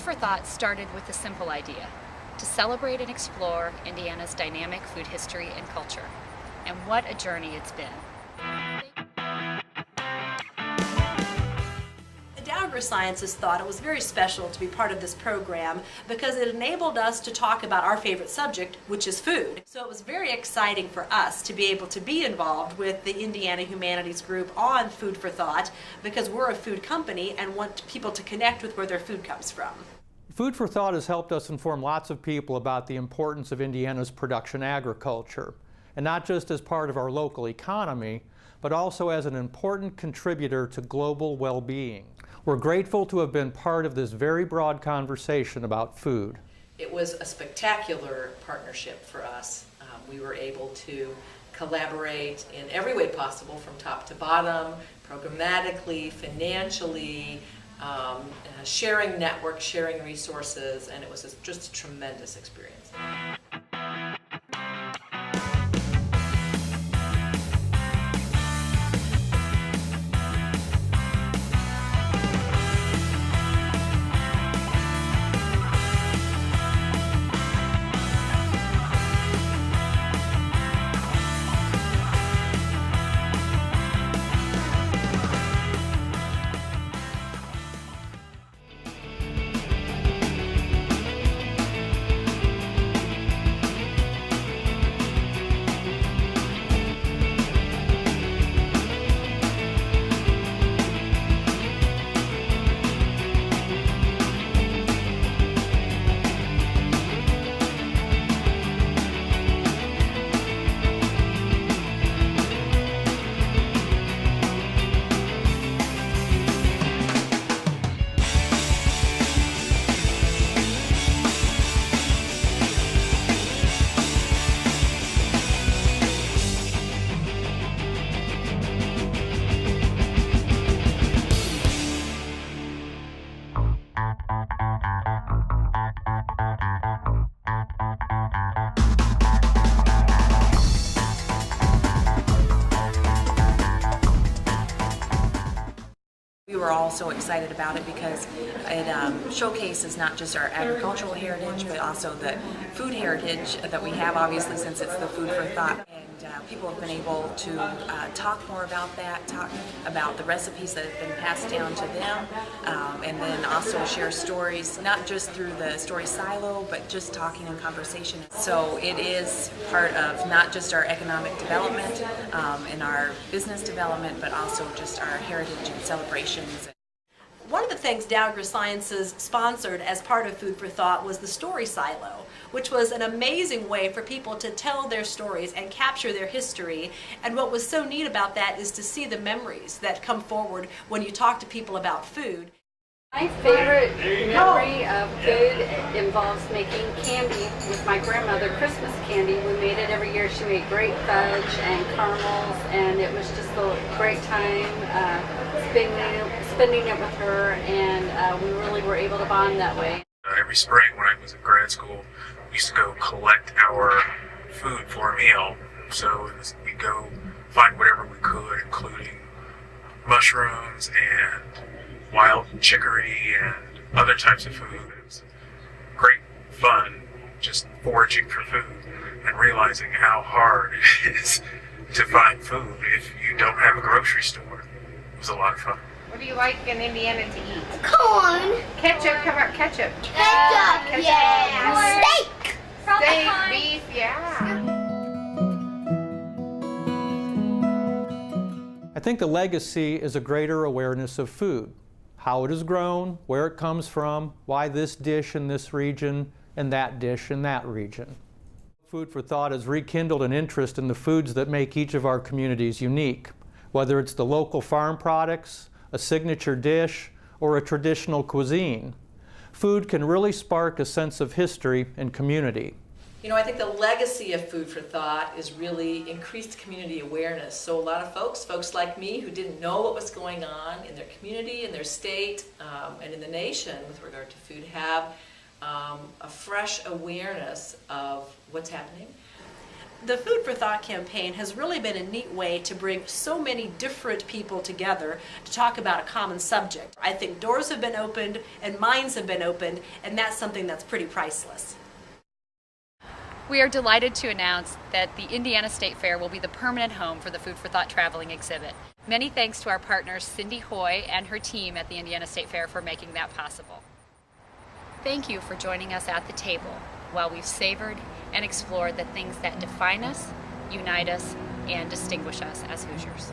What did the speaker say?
for Thought started with a simple idea: to celebrate and explore Indiana's dynamic food history and culture. And what a journey it's been. The Sciences thought it was very special to be part of this program because it enabled us to talk about our favorite subject, which is food. So it was very exciting for us to be able to be involved with the Indiana Humanities group on Food for Thought, because we're a food company and want people to connect with where their food comes from. Food for Thought has helped us inform lots of people about the importance of Indiana's production agriculture, and not just as part of our local economy, but also as an important contributor to global well-being. We're grateful to have been part of this very broad conversation about food. It was a spectacular partnership for us. We were able to collaborate in every way possible, from top to bottom, programmatically, financially, sharing networks, sharing resources, and it was just a tremendous experience. We were all so excited about it because it showcases not just our agricultural heritage, but also the food heritage that we have, obviously, since it's the Food for Thought. And people have been able to talk more about that, talk about the recipes that have been passed down to them, and then also share stories, not just through the story silo, but just talking and conversation. So it is part of not just our economic development and our business development, but also just our heritage and celebrations. One of the things Dow AgriSciences sponsored as part of Food for Thought was the Story Silo, which was an amazing way for people to tell their stories and capture their history. And what was so neat about that is to see the memories that come forward when you talk to people about food. My favorite memory of food involves making candy with my grandmother, Christmas candy. We made it every year. She made great fudge and caramels, and it was just a great time spending it with her, and we really were able to bond that way. Every spring when I was in grad school, we used to go collect our food for a meal. So we'd go find whatever we could, including mushrooms and wild chicory and other types of food. It was great fun just foraging for food and realizing how hard it is to find food if you don't have a grocery store. It was a lot of fun. What do you like in Indiana to eat? Corn. Ketchup, come on, ketchup. Ketchup, yeah. Steak. Steak, beef, yeah. I think the legacy is a greater awareness of food, how it is grown, where it comes from, why this dish in this region and that dish in that region. Food for Thought has rekindled an interest in the foods that make each of our communities unique, whether it's the local farm products, a signature dish, or a traditional cuisine. Food can really spark a sense of history and community. You know, I think the legacy of Food for Thought is really increased community awareness. So a lot of folks like me who didn't know what was going on in their community, in their state, and in the nation with regard to food have a fresh awareness of what's happening. The Food for Thought campaign has really been a neat way to bring so many different people together to talk about a common subject. I think doors have been opened and minds have been opened, and that's something that's pretty priceless. We are delighted to announce that the Indiana State Fair will be the permanent home for the Food for Thought traveling exhibit. Many thanks to our partner Cindy HOYE and her team at the Indiana State Fair for making that possible. Thank you for joining us at the table while we've savored and explored the things that define us, unite us, and distinguish us as Hoosiers.